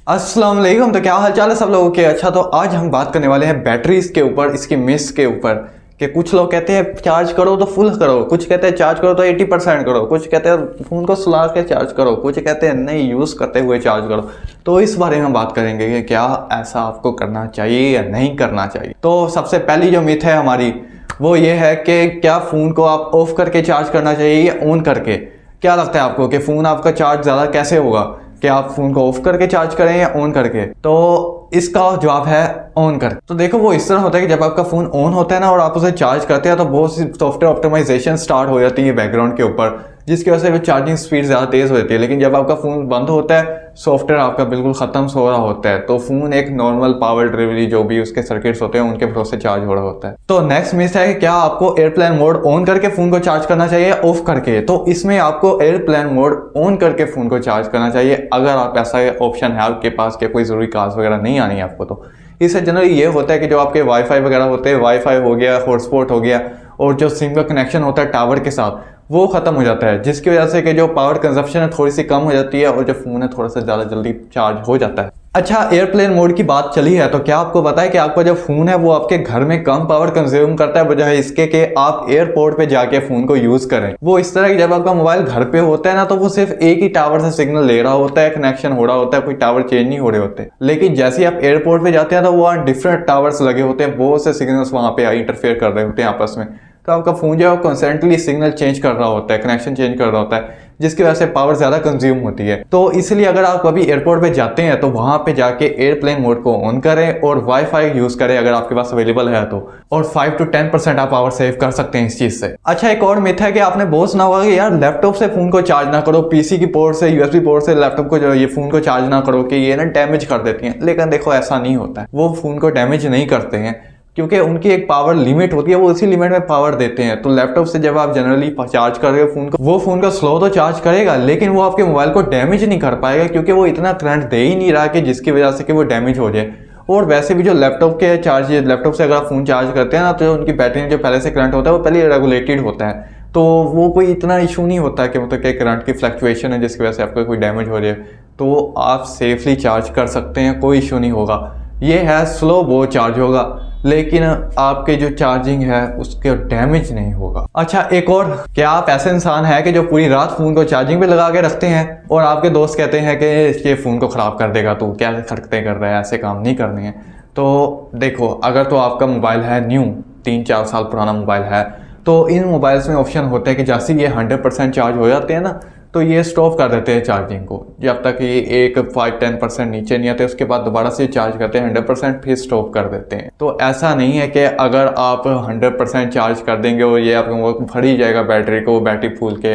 अस्सलाम वालेकुम। तो क्या हाल चाल है सब लोगों के। अच्छा, तो आज हम बात करने वाले हैं बैटरीज के ऊपर, इसकी मिस के ऊपर कि कुछ लोग कहते हैं चार्ज करो तो फुल करो, कुछ कहते हैं चार्ज करो तो 80% करो, कुछ कहते हैं फ़ोन को सुला के चार्ज करो, कुछ कहते हैं नहीं यूज़ करते हुए चार्ज करो। तो इस बारे में बात करेंगे कि क्या ऐसा आपको करना चाहिए या नहीं करना चाहिए। तो सबसे पहली जो मिथ है हमारी वो ये है कि क्या फ़ोन को आप ऑफ करके चार्ज करना चाहिए या ऑन करके। क्या लगता है आपको कि फ़ोन आपका चार्ज ज़्यादा कैसे होगा, कि आप फ़ोन को ऑफ करके चार्ज करें या ऑन करके। तो इसका जवाब है ऑन कर। तो देखो वो इस तरह होता है कि जब आपका फ़ोन ऑन होता है ना और आप उसे चार्ज करते हैं तो बहुत सी सॉफ्टवेयर ऑप्टिमाइजेशन स्टार्ट हो जाती है बैकग्राउंड के ऊपर, जिसकी वजह से वो चार्जिंग स्पीड ज़्यादा तेज़ हो जाती है। लेकिन जब आपका फ़ोन बंद होता है, सॉफ्टवेयर आपका बिल्कुल ख़त्म हो रहा होता है, तो फ़ोन एक नॉर्मल पावर डिलीवरी जो भी उसके सर्किट्स होते हैं उनके भरोसे चार्ज हो रहा होता है। तो नेक्स्ट मिथ है कि क्या आपको एयरप्लेन मोड ऑन करके फ़ोन को चार्ज करना चाहिए या ऑफ करके। तो इसमें आपको एयरप्लेन मोड ऑन करके फ़ोन को चार्ज करना चाहिए अगर आप ऐसा ऑप्शन है आपके पास कि कोई ज़रूरी कॉल्स वगैरह नहीं आनी है आपको। तो इससे जनरली ये होता है कि जो आपके वाईफाई वगैरह होते हैं, वाईफाई हो गया, हॉटस्पॉट हो गया, और जो सिम का कनेक्शन होता है टावर के साथ, वो ख़त्म हो जाता है, जिसकी वजह से कि जो पावर कंजप्शन है थोड़ी सी कम हो जाती है और जो फ़ोन है थोड़ा सा ज़्यादा जल्दी चार्ज हो जाता है। अच्छा, एयरप्लेन मोड की बात चली है तो क्या आपको पता है कि आपका जो फ़ोन है वो आपके घर में कम पावर कंज्यूम करता है बजाय इसके कि आप एयरपोर्ट पे जाके फ़ोन को यूज़ करें। वो इस तरह कि जब आपका मोबाइल घर पे होता है ना तो वो सिर्फ एक ही टावर से सिग्नल ले रहा होता है, कनेक्शन हो रहा होता है, कोई टावर चेंज नहीं हो रहे होते। लेकिन जैसे ही आप एयरपोर्ट पे जाते हैं तो वहाँ डिफरेंट टावर्स लगे होते हैं, बहुत से सिग्नल्स वहाँ पे इंटरफेयर कर रहे होते हैं आपस में। तो आपका फ़ोन जो है कॉन्स्टेंटली सिग्नल चेंज कर रहा होता है, कनेक्शन चेंज कर रहा होता है, जिसकी वजह से पावर ज़्यादा कंज्यूम होती है। तो इसलिए अगर आप कभी एयरपोर्ट पे जाते हैं तो वहाँ पे जाके एयरप्लेन मोड को ऑन करें और वाईफाई यूज़ करें अगर आपके पास अवेलेबल है तो, और 5 to 10% आप पावर सेव कर सकते हैं इस चीज़ से। अच्छा, एक और मिथ है कि आपने बहुत सुना होगा कि यार लैपटॉप से फ़ोन को चार्ज ना करो, पीसी की पोर्ट से, यूएसबी पोर्ट से लैपटॉप को जो ये फ़ोन को चार्ज ना करो कि ये ना डैमेज कर देती हैं। लेकिन देखो ऐसा नहीं होता है, वो फ़ोन को डैमेज नहीं करते हैं क्योंकि उनकी एक पावर लिमिट होती है, वो उसी लिमिट में पावर देते हैं। तो लैपटॉप से जब आप जनरली चार्ज कर रहे हो फ़ोन को, वो फ़ोन को स्लो तो चार्ज करेगा लेकिन वो आपके मोबाइल को डैमेज नहीं कर पाएगा क्योंकि वो इतना करंट दे ही नहीं रहा कि जिसकी वजह से कि वो डैमेज हो जाए। और वैसे भी जो लैपटॉप के चार्ज, लैपटॉप से अगर आप फ़ोन चार्ज करते हैं ना तो उनकी बैटरी में जो पहले से करंट होता है वो पहले रेगुलेटेड होता है, तो वो कोई इतना इशू नहीं होता कि मतलब कि करंट की फ्लक्चुएशन है जिसकी वजह से आपको कोई डैमेज हो जाए। तो आप सेफली चार्ज कर सकते हैं, कोई इशू नहीं होगा। ये है स्लो बहुत चार्ज होगा लेकिन आपके जो चार्जिंग है उसके डैमेज नहीं होगा। अच्छा, एक और, क्या आप ऐसे इंसान हैं कि जो पूरी रात फ़ोन को चार्जिंग पे लगा के रखते हैं और आपके दोस्त कहते हैं कि ये फ़ोन को ख़राब कर देगा, तू क्या हरकतें कर रहा है, ऐसे काम नहीं करने हैं। तो देखो, अगर तो आपका मोबाइल है न्यू, 3-4 साल पुराना मोबाइल है, तो इन मोबाइल्स में ऑप्शन होता है कि जैसे ये 100% चार्ज हो जाते हैं ना तो ये स्टॉप कर देते हैं चार्जिंग को, जब तक ये एक 5-10% नीचे नहीं आते उसके बाद दोबारा से चार्ज करते हैं 100%, फिर स्टॉप कर देते हैं। तो ऐसा नहीं है कि अगर आप 100% चार्ज कर देंगे और ये आपको वो भर ही जाएगा बैटरी को, बैटरी फूल के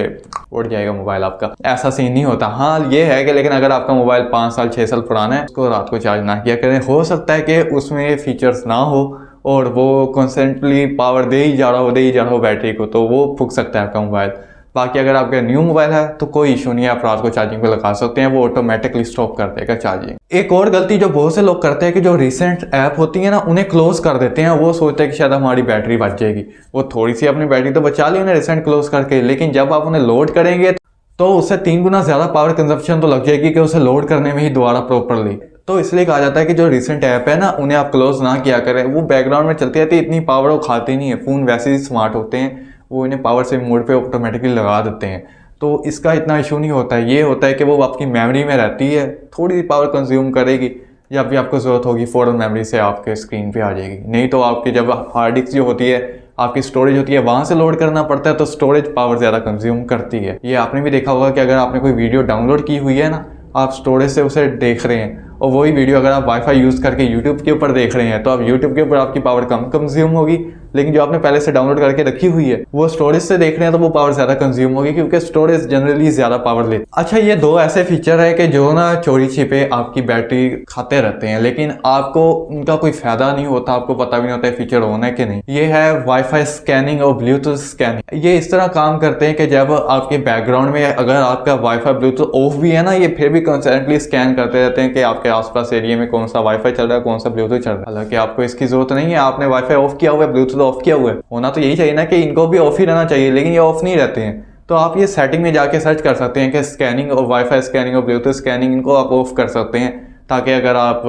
उड़ जाएगा मोबाइल आपका, ऐसा सीन नहीं होता। हाँ ये है कि लेकिन अगर आपका मोबाइल 5 साल 6 साल पुराना है, उसको रात को चार्ज ना किया करें। हो सकता है कि उसमें फीचर्स ना हो और वो कॉन्स्टेंटली पावर दे ही जा रहा हो बैटरी को, तो वो फूक सकता है आपका मोबाइल। बाकी अगर आपका न्यू मोबाइल है तो कोई इशू नहीं है, आप रात को चार्जिंग पे लगा सकते हैं, वो ऑटोमेटिकली स्टॉप कर देगा चार्जिंग। एक और गलती जो बहुत से लोग करते हैं कि जो रिसेंट ऐप होती है ना उन्हें क्लोज कर देते हैं, वो सोचते हैं कि शायद हमारी बैटरी बच जाएगी। वो थोड़ी सी अपनी बैटरी तो बचा ली उन्हें रिसेंट क्लोज करके, लेकिन जब आप उन्हें लोड करेंगे तो उससे 3 गुना ज़्यादा पावर कंजप्शन तो लग जाएगी कि उसे लोड करने में ही दोबारा प्रॉपरली। तो इसलिए कहा जाता है कि जो रिसेंट ऐप है ना उन्हें आप क्लोज ना किया करें, वो बैकग्राउंड में चलती रहती है, इतनी पावर वो खाती नहीं है। फ़ोन वैसे ही स्मार्ट होते हैं, वो इन्हें पावर सेव मोड पे ऑटोमेटिकली लगा देते हैं, तो इसका इतना इशू नहीं होता है। ये होता है कि वो आपकी मेमोरी में रहती है, थोड़ी सी पावर कंज्यूम करेगी, जब भी आपको ज़रूरत होगी फ़ौरन मेमोरी से आपके स्क्रीन पे आ जाएगी। नहीं तो आपकी जब हार्ड डिस्क जो होती है, आपकी स्टोरेज होती है, वहाँ से लोड करना पड़ता है तो स्टोरेज पावर ज़्यादा कंज्यूम करती है। ये आपने भी देखा होगा कि अगर आपने कोई वीडियो डाउनलोड की हुई है ना, आप स्टोरेज से उसे देख रहे हैं और वही वीडियो अगर आप वाईफाई यूज़ करके यूट्यूब के ऊपर देख रहे हैं तो आप यूट्यूब के ऊपर आपकी पावर कम कंज्यूम होगी, लेकिन जो आपने पहले से डाउनलोड करके रखी हुई है वो स्टोरेज से देख रहे हैं तो वो पावर ज़्यादा कंज्यूम होगी क्योंकि स्टोरेज जनरली ज़्यादा पावर लेती है। अच्छा, ये 2 ऐसे फीचर है कि जो ना चोरी छिपे आपकी बैटरी खाते रहते हैं, लेकिन आपको उनका कोई फ़ायदा नहीं होता, आपको पता भी नहीं होता है फीचर होना है कि नहीं। ये है वाईफाई स्कैनिंग और ब्लूटूथ स्कैनिंग। ये इस तरह काम करते हैं कि जब आपके बैकग्राउंड में अगर आपका वाईफाई ब्लूटूथ ऑफ भी है ना, ये फिर भी कंस्टेंटली स्कैन करते रहते हैं कि आपके आसपास एरिया में कौन सा वाईफाई चल रहा है, कौन सा ब्लूटूथ चल रहा है। हालांकि आपको इसकी जरूरत नहीं है, आपने वाईफाई ऑफ किया हुआ है, ब्लूटूथ ऑफ किया हुआ है, होना तो यही चाहिए ना कि इनको भी ऑफ ही रहना चाहिए, लेकिन ये ऑफ नहीं रहते हैं। तो आप ये सेटिंग में जाके सर्च कर सकते हैं कि स्कैनिंग और वाईफाई स्कैनिंग और ब्लूटूथ स्कैनिंग, इनको आप ऑफ कर सकते हैं ताकि अगर आप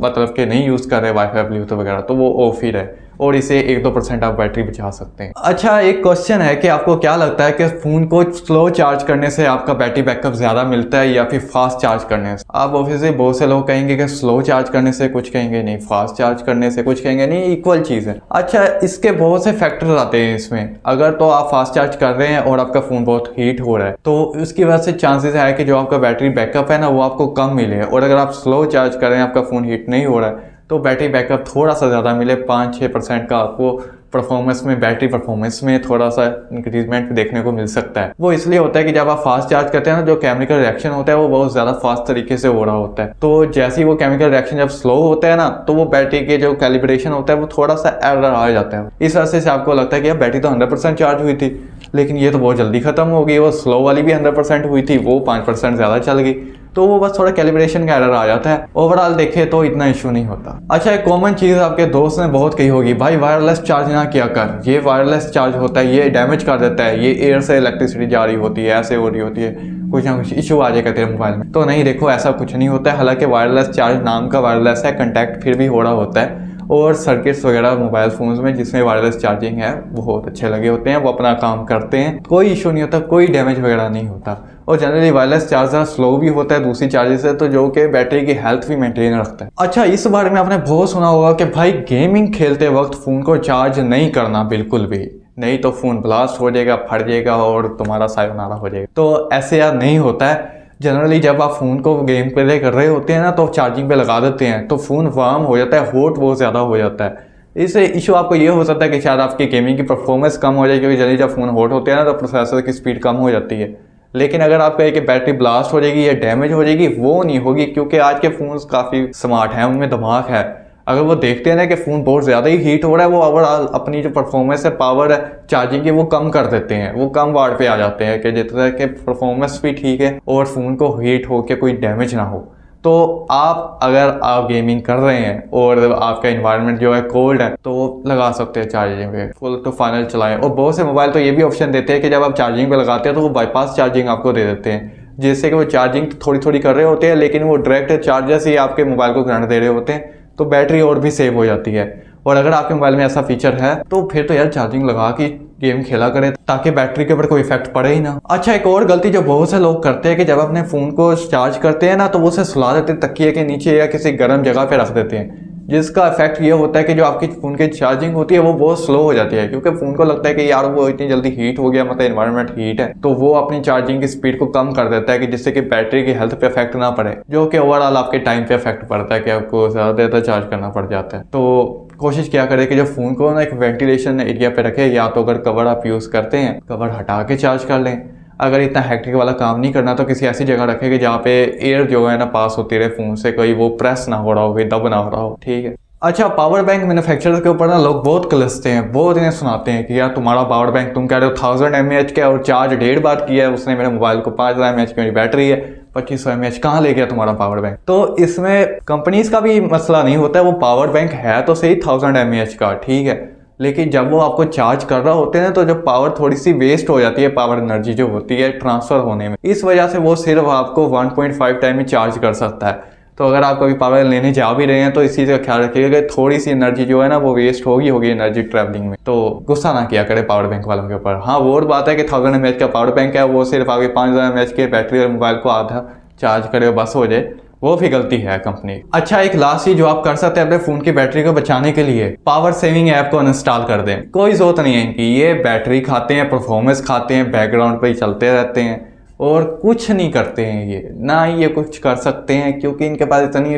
मतलब कि नहीं यूज़ कर रहे वाईफाई ब्लूटूथ वगैरह तो वो ऑफ ही रहे, और इसे 1-2% आप बैटरी बचा सकते हैं। अच्छा, एक क्वेश्चन है कि आपको क्या लगता है कि फ़ोन को स्लो चार्ज करने से आपका बैटरी बैकअप ज़्यादा मिलता है या फिर फास्ट चार्ज करने से? आप ऑब्वियसली बहुत से लोग कहेंगे कि स्लो चार्ज करने से, कुछ कहेंगे नहीं फास्ट चार्ज करने से, कुछ कहेंगे नहीं इक्वल चीज़ है। अच्छा, इसके बहुत से फैक्टर आते हैं इसमें। अगर तो आप फास्ट चार्ज कर रहे हैं और आपका फ़ोन बहुत हीट हो रहा है तो उसकी वजह से चांसेस है कि जो आपका बैटरी बैकअप है ना वो आपको कम मिले, और अगर आप स्लो चार्ज कर रहे हैं, आपका फ़ोन हीट नहीं हो रहा है तो बैटरी बैकअप थोड़ा सा ज़्यादा मिले, 5-6% का आपको परफॉर्मेंस में, बैटरी परफॉर्मेंस में थोड़ा सा इंक्रीजमेंट देखने को मिल सकता है। वो इसलिए होता है कि जब आप फास्ट चार्ज करते हैं ना, जो केमिकल रिएक्शन होता है वो बहुत ज़्यादा फास्ट तरीके से हो रहा होता है। तो जैसे ही वो केमिकल रिएक्शन जब स्लो होता है ना तो वो बैटरी के जो कैलिब्रेशन होता है वो थोड़ा सा एरर आ जाता है। इस वजह से आपको लगता है कि यार बैटरी तो 100% चार्ज हुई थी, लेकिन ये तो बहुत जल्दी खत्म हो गई। वो स्लो वाली भी 100% हुई थी, वो 5% ज़्यादा चल गई, तो वो बस थोड़ा कैलिब्रेशन का एरर आ जाता है। ओवरऑल देखे तो इतना इशू नहीं होता। अच्छा, एक कॉमन चीज़ आपके दोस्त ने बहुत कही होगी, भाई वायरलेस चार्ज ना किया कर, ये वायरलेस चार्ज होता है, ये डैमेज कर देता है, ये एयर से इलेक्ट्रिसिटी जा रही होती है, ऐसे हो रही होती है, कुछ ना कुछ इशू आ जाएगा तेरे मोबाइल में। तो नहीं, देखो ऐसा कुछ नहीं होता है। हालांकि वायरलेस चार्ज नाम का वायरलेस है, कंटैक्ट फिर भी हो रहा होता है, और सर्किट्स वगैरह मोबाइल फ़ोन्स में जिसमें वायरलेस चार्जिंग है वो बहुत अच्छे लगे होते हैं, वो अपना काम करते हैं, कोई इशू नहीं होता, कोई डैमेज वगैरह नहीं होता। और जनरली वायरलेस चार्जर स्लो भी होता है दूसरी चार्जर से, तो जो कि बैटरी की हेल्थ भी मेंटेन रखता है। अच्छा, इस बारे में आपने बहुत सुना होगा कि भाई गेमिंग खेलते वक्त फ़ोन को चार्ज नहीं करना बिल्कुल भी, नहीं तो फ़ोन ब्लास्ट हो जाएगा, फट जाएगा और तुम्हारा सायोनारा हो जाएगा। तो ऐसे यार नहीं होता है। जनरली जब आप फ़ोन को गेम प्ले कर रहे होते हैं ना तो चार्जिंग पे लगा देते हैं तो फ़ोन वार्म हो जाता है, हॉट बहुत ज़्यादा हो जाता है। इससे इशू आपको ये हो सकता है कि शायद आपकी गेमिंग की परफॉर्मेंस कम हो जाए, क्योंकि जल्दी जब फ़ोन हॉट होते हैं ना तो प्रोसेसर की स्पीड कम हो जाती है। लेकिन अगर आप कहें कि बैटरी ब्लास्ट हो जाएगी या डैमेज हो जाएगी, वो नहीं होगी, क्योंकि आज के फ़ोन्स काफ़ी स्मार्ट हैं, उनमें दिमाग है। अगर वो देखते हैं ना कि फ़ोन बहुत ज़्यादा ही हीट हो रहा है, वो ओवरऑल अपनी जो परफॉर्मेंस है, पावर है चार्जिंग की, वो कम कर देते हैं, वो कम वाट पे आ जाते हैं कि जितना कि परफॉर्मेंस भी ठीक है और फ़ोन को हीट हो के कोई डैमेज ना हो। तो अगर आप गेमिंग कर रहे हैं और आपका इन्वायरमेंट जो है कोल्ड है तो लगा सकते हैं चार्जिंग पे, फुल टू फाइनल चलाएं। और बहुत से मोबाइल तो ये भी ऑप्शन देते हैं कि जब आप चार्जिंग पे लगाते हैं तो वो बाईपास चार्जिंग आपको दे देते हैं, जिससे कि वो चार्जिंग थोड़ी थोड़ी कर रहे होते हैं लेकिन वो डायरेक्ट चार्जर से ही आपके मोबाइल को करंट दे रहे होते हैं, तो बैटरी और भी सेव हो जाती है। और अगर आपके मोबाइल में ऐसा फीचर है तो फिर तो यार चार्जिंग लगा के गेम खेला करें, ताकि बैटरी के ऊपर कोई इफेक्ट पड़े ही ना। अच्छा, एक और गलती जो बहुत से लोग करते हैं कि जब अपने फ़ोन को चार्ज करते हैं ना तो वो उसे सुला देते हैं तकिए के नीचे या किसी गर्म जगह पे रख देते हैं, जिसका इफेक्ट ये होता है कि जो आपकी फ़ोन की चार्जिंग होती है वो बहुत स्लो हो जाती है, क्योंकि फ़ोन को लगता है कि यार वो इतनी जल्दी हीट हो गया, मतलब एनवायरनमेंट हीट है, तो वो अपनी चार्जिंग की स्पीड को कम कर देता है कि जिससे कि बैटरी की हेल्थ पे इफेक्ट ना पड़े, जो कि ओवरऑल आपके टाइम पे इफेक्ट पड़ता है कि आपको ज़्यादा देर तक चार्ज करना पड़ जाता है। तो कोशिश क्या करें कि जो फ़ोन को ना एक वेंटिलेशन एरिया पे रखें, या तो अगर कवर आप यूज़ करते हैं कवर हटा के चार्ज कर लें। अगर इतना हेक्टिक वाला काम नहीं करना तो किसी ऐसी जगह रखें कि जहाँ पे एयर जो है ना पास होती रहे फ़ोन से, कोई वो प्रेस ना हो रहा हो, कोई दब ना हो रहा हो, ठीक है। अच्छा, पावर बैंक मैन्युफैक्चरर के ऊपर ना लोग बहुत कलसते हैं, बहुत इन्हें सुनाते हैं कि यार तुम्हारा पावर बैंक, तुम कह रहे हो 1000 mAh का और चार्ज 1.5 बार किया है उसने मेरे मोबाइल को, 5000 mAh की मेरी बैटरी है, 2500 mAh कहाँ ले गया तुम्हारा पावर बैंक। तो इसमें कंपनीज का भी मसला नहीं होता है, वो पावर बैंक है तो सही 1000 mAh का, ठीक है, लेकिन जब वो आपको चार्ज कर रहा होते हैं ना तो जो पावर थोड़ी सी वेस्ट हो जाती है, पावर एनर्जी जो होती है ट्रांसफ़र होने में, इस वजह से वो सिर्फ आपको 1.5 टाइम में चार्ज कर सकता है। तो अगर आप कभी पावर लेने जा भी रहे हैं तो इस चीज़ का ख्याल रखिएगा कि थोड़ी सी एनर्जी जो है ना वो वेस्ट होगी एनर्जी ट्रैवलिंग में। तो गुस्सा ना किया करें पावर बैंक वालों के ऊपर। हाँ, वो और बात है कि 1000 mAh का पावर बैंक है, वो सिर्फ आपके 5000 mAh की बैटरी और मोबाइल को आधा चार्ज करे बस हो जाए, वो भी गलती है कंपनी। अच्छा, एक लास्ट चीज जो आप कर सकते हैं अपने फोन की बैटरी को बचाने के लिए, पावर सेविंग ऐप को अनइंस्टॉल कर दें। कोई जरूरत नहीं है कि ये बैटरी खाते हैं, परफॉर्मेंस खाते हैं, बैकग्राउंड पे ही चलते रहते हैं और कुछ नहीं करते हैं, ये ना ही ये कुछ कर सकते हैं, क्योंकि इनके पास इतनी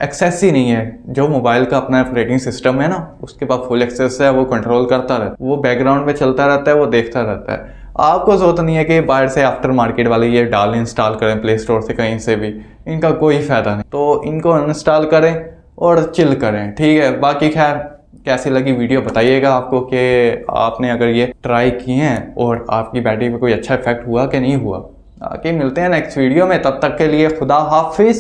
एक्सेस ही नहीं है। जो मोबाइल का अपना ऑपरेटिंग सिस्टम है ना उसके पास फुल एक्सेस है, वो कंट्रोल करता रहता है, वो बैकग्राउंड में चलता रहता है, वो देखता रहता है। आपको ज़रूरत नहीं है कि बाहर से आफ्टर मार्केट वाले ये डाल इंस्टॉल करें प्ले स्टोर से कहीं से भी, इनका कोई फ़ायदा नहीं। तो इनको अनइंस्टॉल करें और चिल करें, ठीक है। बाकी खैर कैसी लगी वीडियो बताइएगा आपको, कि आपने अगर ये ट्राई किए हैं और आपकी बैटरी पे कोई अच्छा इफेक्ट हुआ कि नहीं हुआ। आगे मिलते हैं नेक्स्ट वीडियो में, तब तक के लिए खुदा हाफिज़।